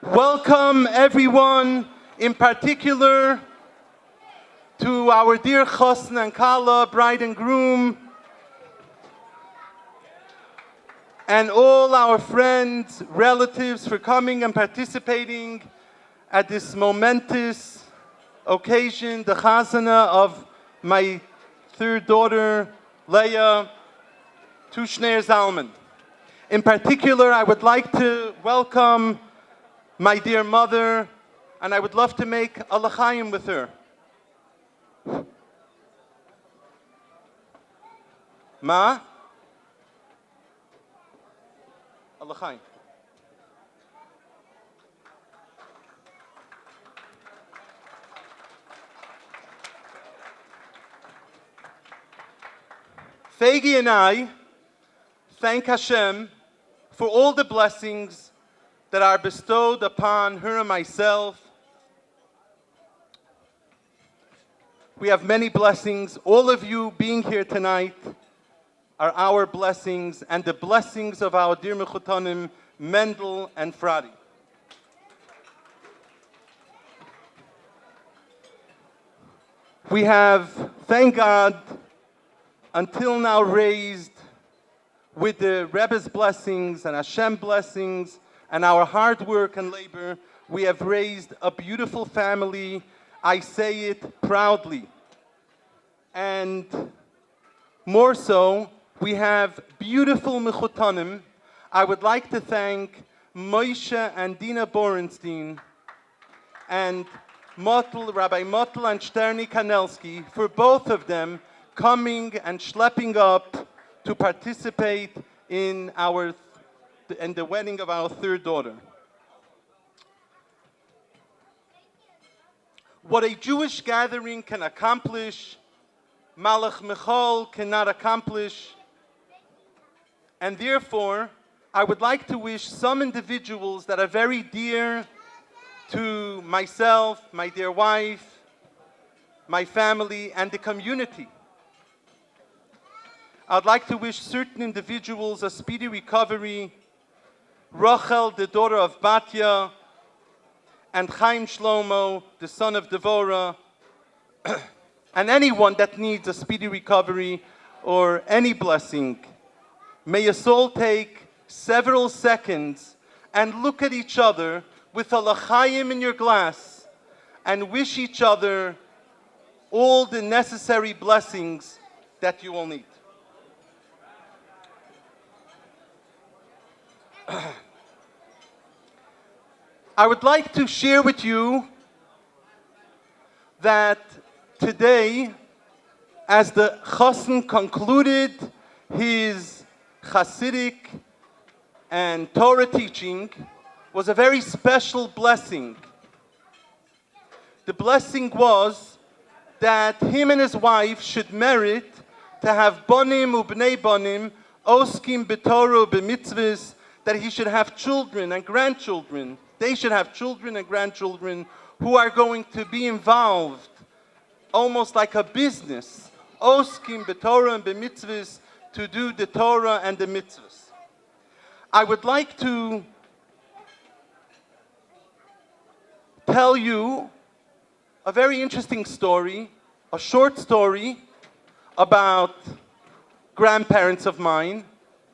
Welcome everyone, in particular to our dear Chosn and Kala, bride and groom, and all our friends, relatives for coming and participating at this momentous occasion, the chazana of my third daughter, Leah Tushner Zalman. In particular, I would like to welcome my dear mother, and I would love to make a l'chaim with her. Ma? A l'chaim. Fegi and I thank Hashem for all the blessings that are bestowed upon her and myself. We have many blessings. All of you being here tonight are our blessings and the blessings of our dear Mechutanim, Mendel and Fradi. We have, thank God, until now raised with the Rebbe's blessings and Hashem blessings and our hard work and labor, we have raised a beautiful family. I say it proudly. And more so, we have beautiful Mechutanim. I would like to thank Moshe and Dina Borenstein and Rabbi Motel and Shterny Kanelsky for both of them coming and schlepping up to participate in the wedding of our third daughter. What a Jewish gathering can accomplish, Malach Michal cannot accomplish. And therefore, I would like to wish some individuals that are very dear to myself, my dear wife, my family, and the community. I'd like to wish certain individuals a speedy recovery. Rachel, the daughter of Batya, and Chaim Shlomo, the son of Devorah, and anyone that needs a speedy recovery or any blessing. May us all take several seconds and look at each other with a l'chaim in your glass and wish each other all the necessary blessings that you will need. I would like to share with you that today, as the Chassan concluded his Hasidic and Torah teaching, was a very special blessing. The blessing was that him and his wife should merit to have bonim ubnei bonim, oskim b'torah b'mitzvahs, that he should have children and grandchildren. They should have children and grandchildren who are going to be involved almost like a business, oskim b'torah and b'mitzvahs, to do the Torah and the mitzvahs. I would like to tell you a very interesting story, a short story about grandparents of mine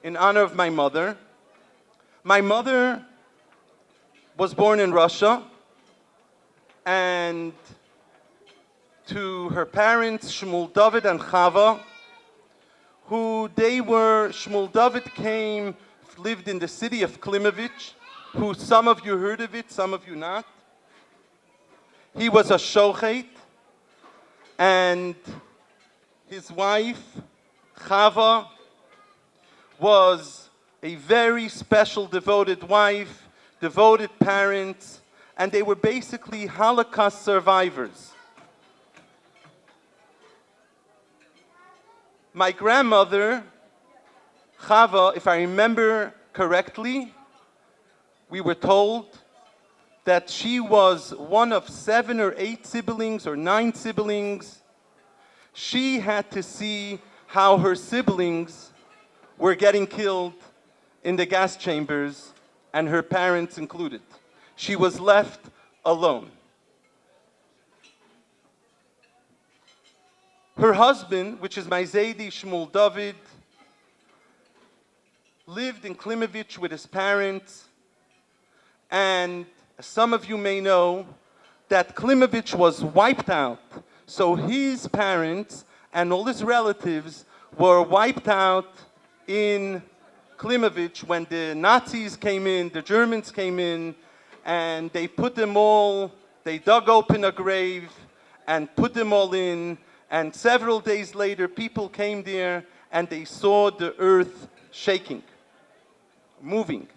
in honor of my mother. My mother was born in Russia, and to her parents, Shmuel David and Chava, Shmuel David lived in the city of Klimovich, who some of you heard of it, some of you not. He was a shochet, and his wife, Chava, was a very special, devoted wife, devoted parents, and they were basically Holocaust survivors. My grandmother, Chava, if I remember correctly, we were told that she was one of 7 or 8 siblings or 9 siblings. She had to see how her siblings were getting killed in the gas chambers, and her parents included. she was left alone. Her husband, which is my Zaidi Shmuel David, lived in Klimovich with his parents, and some of you may know that Klimovich was wiped out. So his parents and all his relatives were wiped out in Klimovich when the Nazis came in, the Germans came in, and they put them all, they dug open a grave and put them all in, and several days later people came there and they saw the earth shaking, moving.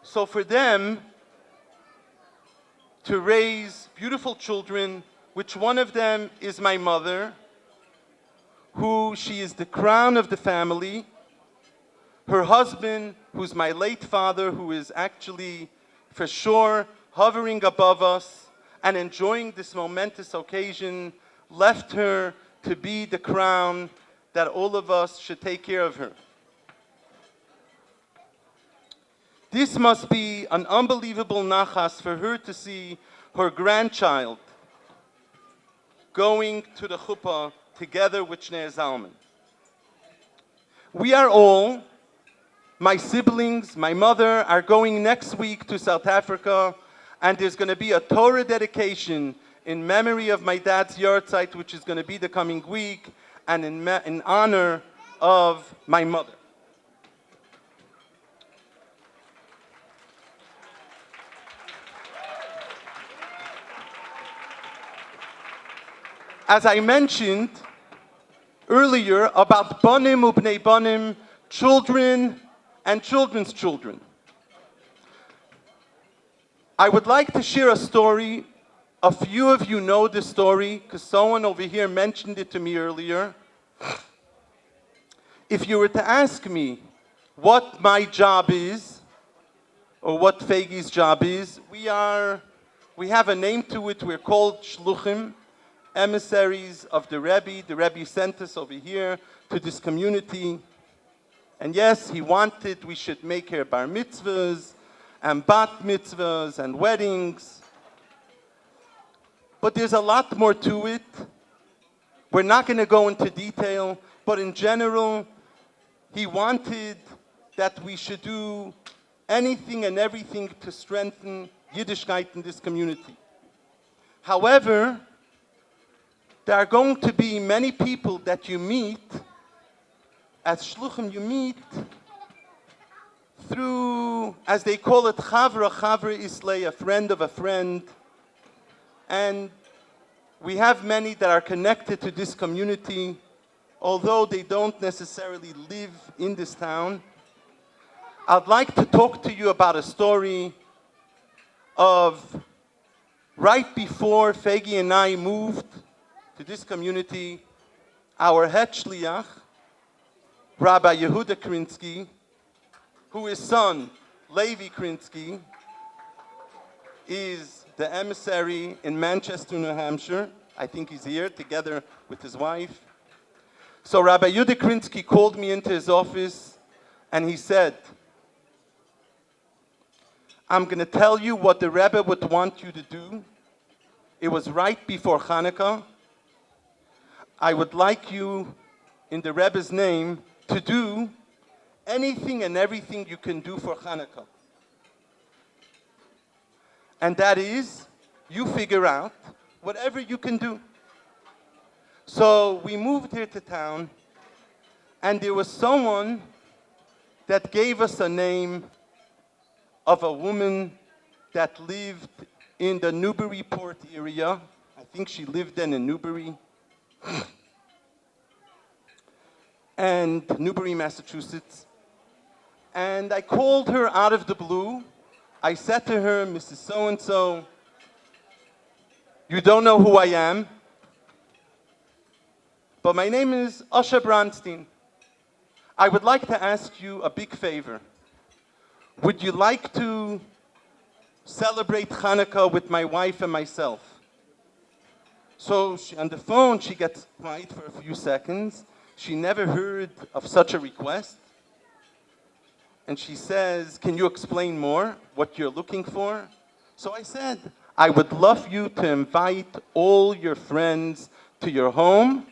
So for them to raise beautiful children, which one of them is my mother, who she is the crown of the family, her husband, who's my late father, who is actually for sure hovering above us and enjoying this momentous occasion, left her to be the crown that all of us should take care of her. This must be an unbelievable nachas for her to see her grandchild going to the chuppah together with Shneur Zalman. We are all, my siblings, my mother, are going next week to South Africa, and there's going to be a Torah dedication in memory of my dad's yahrzeit, which is going to be the coming week, and in honor of my mother. As I mentioned earlier about banim ubnei banim, children and children's children, I would like to share a story. A few of you know this story because someone over here mentioned it to me earlier. If you were to ask me what my job is, or what Feigi's job is, we have a name to it. We're called shluchim, emissaries of the Rebbe. The Rebbe sent us over here to this community. And yes, he wanted we should make here bar mitzvahs and bat mitzvahs and weddings. But there's a lot more to it. We're not going to go into detail, but in general, he wanted that we should do anything and everything to strengthen Yiddishkeit in this community. However, there are going to be many people that you meet, as shluchim you meet, through, as they call it, chavra islay, a friend of a friend. And we have many that are connected to this community, although they don't necessarily live in this town. I'd like to talk to you about a story of right before Feigi and I moved to this community, our head shliach, Rabbi Yehuda Krinsky, who his son, Levi Krinsky, is the emissary in Manchester, New Hampshire. I think he's here together with his wife. So Rabbi Yehuda Krinsky called me into his office and he said, I'm going to tell you what the Rebbe would want you to do. It was right before Hanukkah. I would like you, in the Rebbe's name, to do anything and everything you can do for Hanukkah. And that is, you figure out whatever you can do. So we moved here to town, and there was someone that gave us a name of a woman that lived in the Newburyport area. I think she lived then in Newbury. And Newbury, Massachusetts. And I called her out of the blue. I said to her, Mrs. So-and-so, you don't know who I am, but my name is Asha Bronstein. I would like to ask you a big favor. Would you like to celebrate Hanukkah with my wife and myself? So on the phone, she gets quiet for a few seconds. She never heard of such a request. And she says, can you explain more what you're looking for? So I said, I would love you to invite all your friends to your home,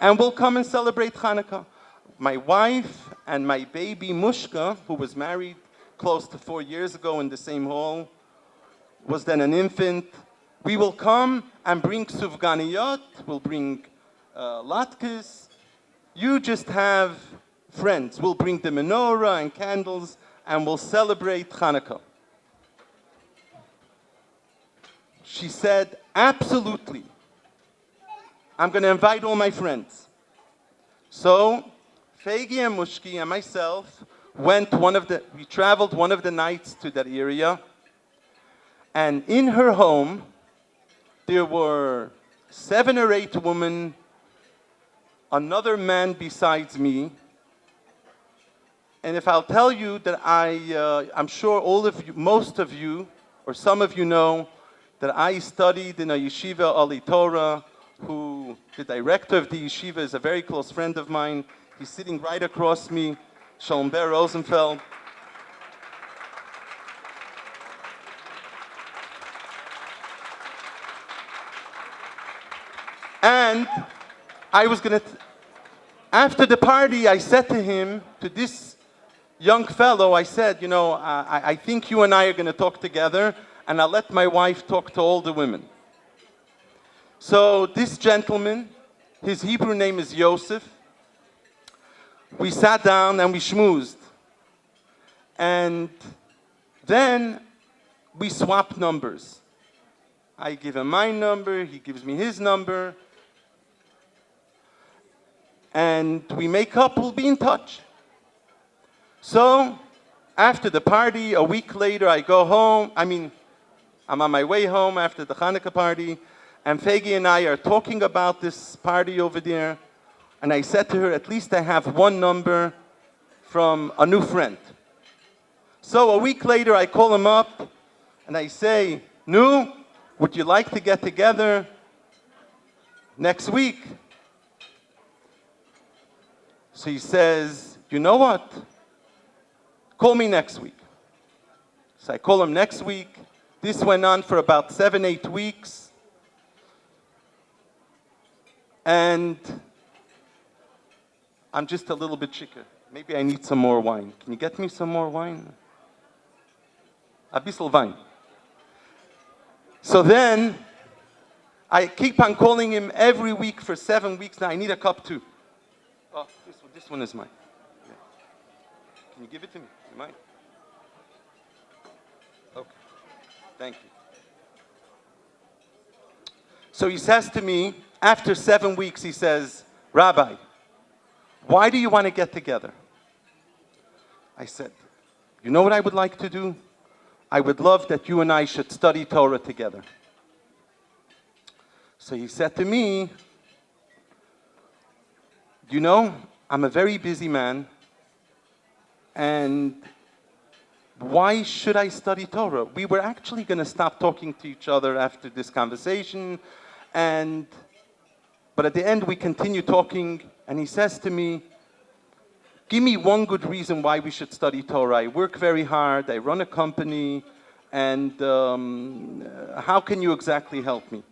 and we'll come and celebrate Hanukkah. My wife and my baby Mushka, who was married close to 4 years ago in the same hall, was then an infant. We will come and bring sufganiyot, we'll bring latkes. You just have friends. We'll bring the menorah and candles, and we'll celebrate Hanukkah. She said, absolutely. I'm going to invite all my friends. So, Fegi and Mushki and myself we traveled one of the nights to that area. And in her home, there were 7 or 8 women, another man besides me. And if I'll tell you that I'm sure all of you, most of you, or some of you know that I studied in a yeshiva, Ali Torah, who the director of the yeshiva is a very close friend of mine. He's sitting right across me, Shalom Ber Rosenfeld. And I was going to, after the party, I said to him, to this young fellow, I said, you know, I think you and I are going to talk together, and I'll let my wife talk to all the women. So this gentleman, his Hebrew name is Yosef. We sat down and we schmoozed. And then we swapped numbers. I give him my number, he gives me his number. And we make up, we'll be in touch. So, after the party, a week later, I go home. I'm on my way home after the Hanukkah party, and Fegi and I are talking about this party over there. And I said to her, at least I have one number from a new friend. So a week later, I call him up, and I say, Nu, would you like to get together next week? So he says, you know what? Call me next week. So I call him next week. This went on for about 7, 8 weeks. And I'm just a little bit chicker. Maybe I need some more wine. Can you get me some more wine? A bissel wine. So then, I keep on calling him every week for 7 weeks now. I need a cup too. Oh, this one is mine. Yeah. Can you give it to me? You mind? Okay. Thank you. So he says to me, after 7 weeks, he says, Rabbi, why do you want to get together? I said, you know what I would like to do? I would love that you and I should study Torah together. So he said to me, you know, I'm a very busy man, and why should I study Torah? We were actually going to stop talking to each other after this conversation, but at the end we continue talking, and he says to me, give me one good reason why we should study Torah. I work very hard, I run a company, and how can you exactly help me?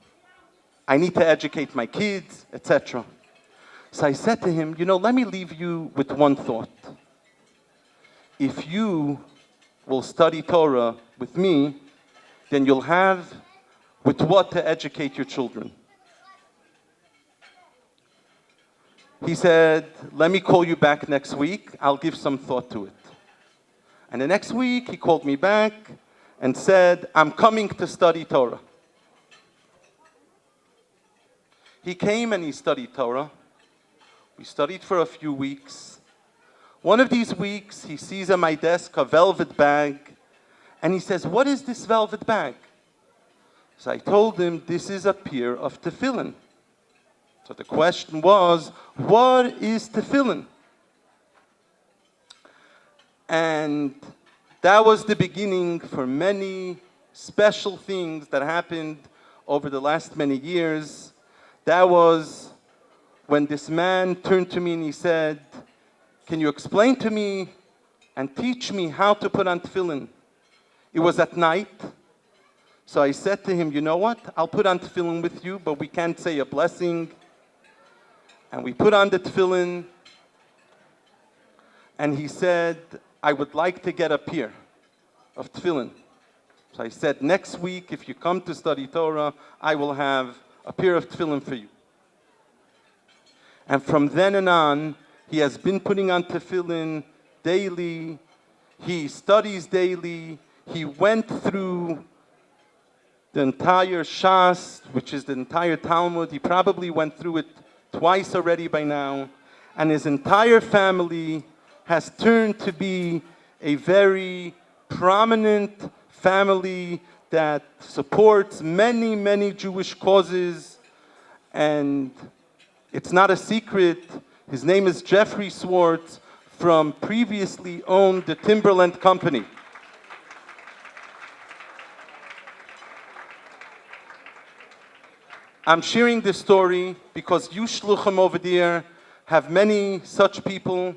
I need to educate my kids, etc. So I said to him, you know, let me leave you with one thought. If you will study Torah with me, then you'll have with what to educate your children. He said, let me call you back next week. I'll give some thought to it. And the next week, he called me back and said, I'm coming to study Torah. He came and he studied Torah. We studied for a few weeks. One of these weeks, he sees on my desk a velvet bag, and he says, what is this velvet bag? So I told him, this is a pair of tefillin. So the question was, what is tefillin? And that was the beginning for many special things that happened over the last many years. That was when this man turned to me and he said, can you explain to me and teach me how to put on tefillin. It was at night, so I said to him, you know what? I'll put on tefillin with you, but we can't say a blessing. And we put on the tefillin, and he said, I would like to get a pair of tefillin. So I said, next week, if you come to study Torah, I will have a pair of tefillin for you. And from then on, he has been putting on tefillin daily. He studies daily. He went through the entire Shas, which is the entire Talmud. He probably went through it twice already by now. And his entire family has turned to be a very prominent family that supports many, many Jewish causes. And it's not a secret. His name is Jeffrey Swartz, from previously owned the Timberland Company. I'm sharing this story because you shluchim over there have many such people,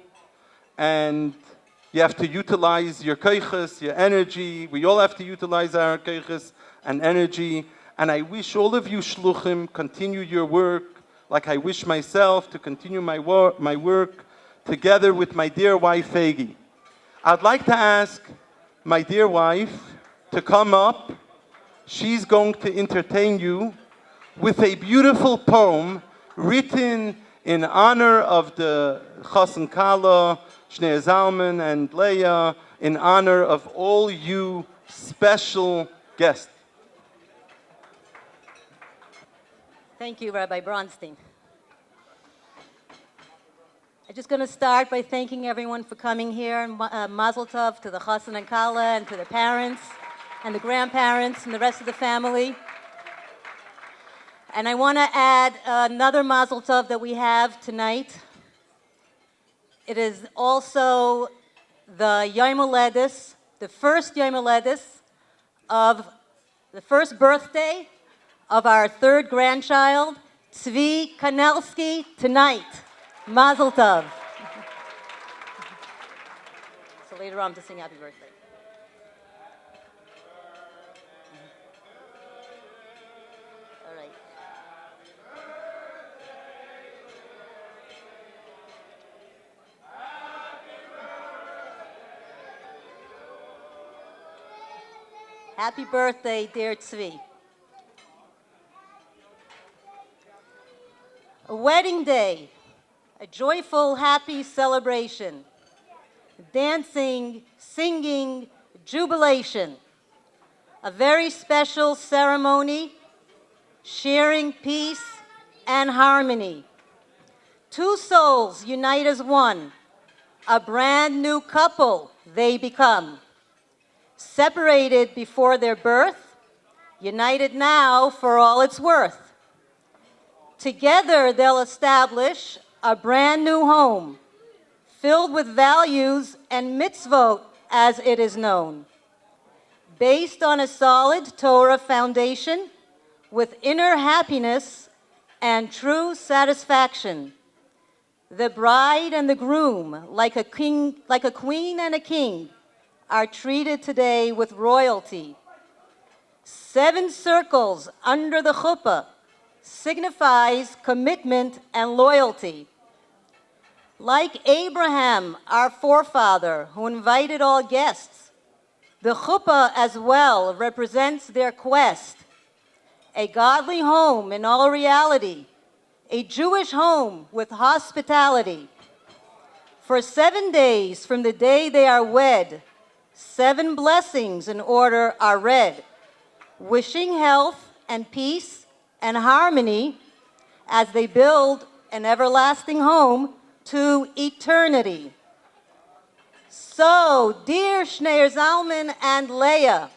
and you have to utilize your keiches, your energy. We all have to utilize our keiches and energy. And I wish all of you shluchim continue your work, like I wish myself to continue my work together with my dear wife, Fagi. I'd like to ask my dear wife to come up. She's going to entertain you with a beautiful poem written in honor of the Chas and Kala, Shneur Zalman and Leah, in honor of all you special guests. Thank you, Rabbi Bronstein. I'm just going to start by thanking everyone for coming here, and Mazel Tov to the Chassan and Kala, and to the parents, and the grandparents, and the rest of the family. And I want to add another Mazel Tov that we have tonight. It is also the Yom Holedus, the first Yom Holedus of the first birthday of our third grandchild, Tzvi Kanelsky, tonight. Mazel Tov. So later on to sing happy birthday. All right. Happy birthday, dear Tzvi. A wedding day, a joyful, happy celebration, dancing, singing, jubilation, a very special ceremony, sharing peace and harmony. Two souls unite as one, a brand new couple they become. Separated before their birth, united now for all it's worth. Together they'll establish a brand new home, filled with values and mitzvot as it is known. Based on a solid Torah foundation, with inner happiness and true satisfaction. The bride and the groom, like a queen and a king, are treated today with royalty. 7 circles under the chuppah signifies commitment and loyalty. Like Abraham, our forefather, who invited all guests, the chuppah as well represents their quest. A godly home in all reality, a Jewish home with hospitality. For 7 days from the day they are wed, 7 blessings in order are read, wishing health and peace and harmony as they build an everlasting home to eternity. So, dear Shneur Zalman and Leah,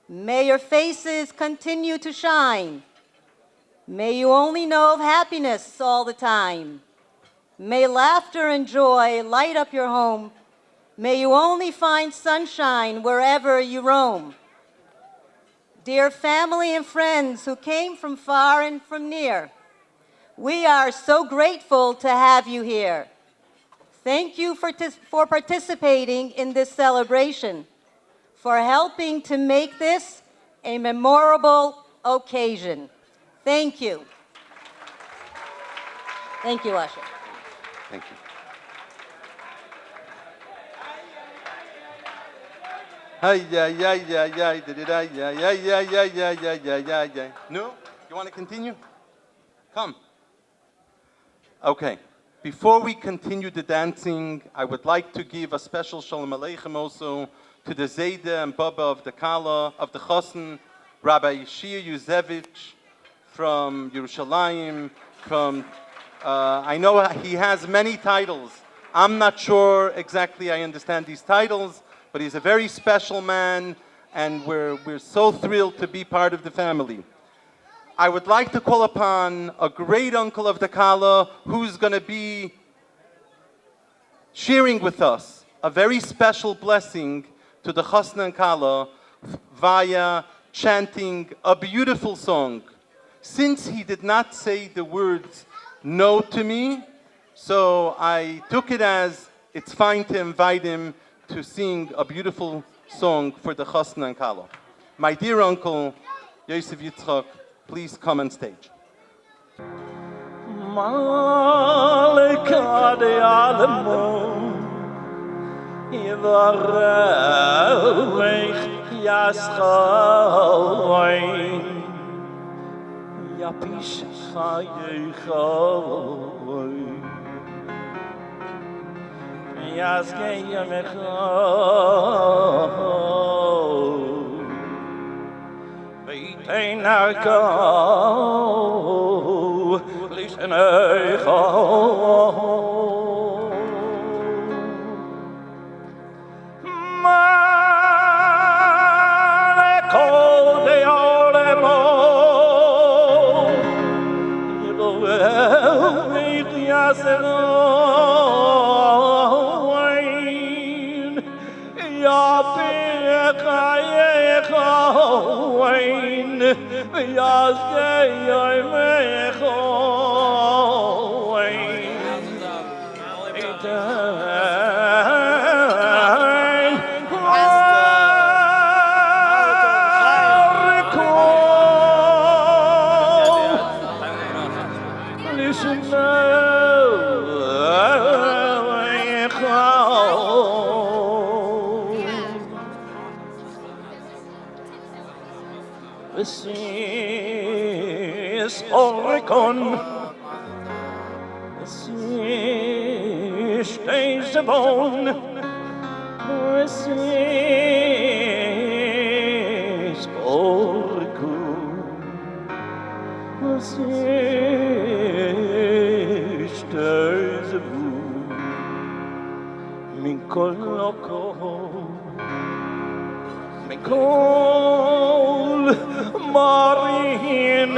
may your faces continue to shine. May you only know of happiness all the time. May laughter and joy light up your home. May you only find sunshine wherever you roam. Dear family and friends who came from far and from near, we are so grateful to have you here. Thank you for participating in this celebration, for helping to make this a memorable occasion. Thank you. Thank you, Usher. Thank you. Ay, ay, ay, ay, ay, ay, ay, ay, ay, ay, ay, ay, ay, ay, ay. No? You want to continue? Come. Okay. Before we continue the dancing, I would like to give a special Shalom Aleichem also to the Zayda and Baba of the Kala, of the Chosn, Rabbi Yeshia Yuzevich from Yerushalayim, from, I know he has many titles. I'm not sure exactly I understand these titles, but he's a very special man, and we're so thrilled to be part of the family. I would like to call upon a great uncle of the Kala who's going to be sharing with us a very special blessing to the Chosn and Kala via chanting a beautiful song. Since he did not say the words no to me, so I took it as it's fine to invite him to sing a beautiful song for the Chosn and Kala. My dear uncle, Yosef Yitzchak, please come on stage. Malika de Alamon Yivarech Yaschayin Yapish Chayechayin Yazgei Yamechayin Ein Arko, listen Echo. Maleko de Olemo, Yilovech Yaseroin, Yapich Chayechayin. Yazgei Yamechayin Etain Ariko Listen This is Orikon. This is stays the bone. This is Orikon. This is stays the bone. Min kol Mikol Marin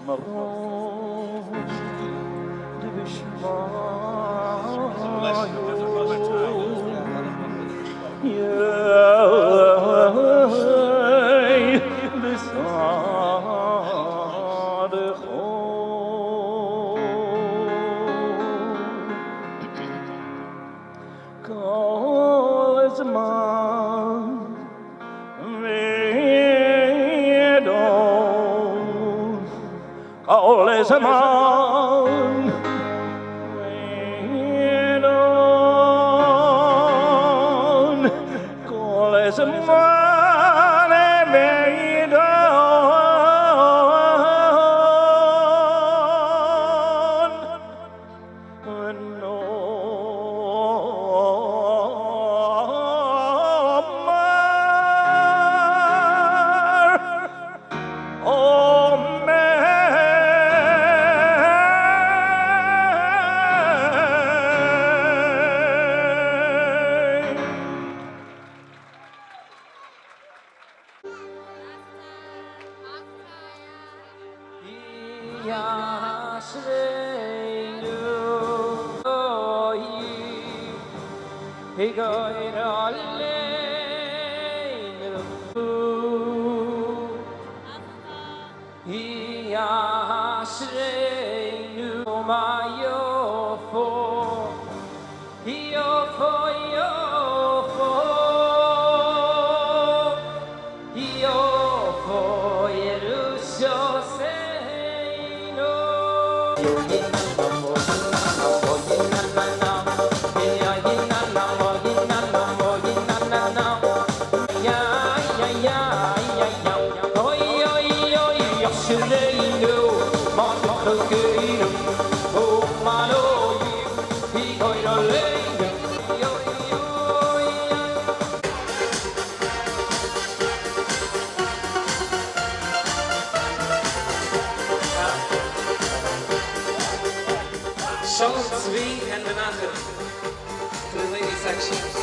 Maron de All is a man. Wait on. All is a man. Wait on. No more. Oh, Charlotte Zvi and Renato for the ladies section.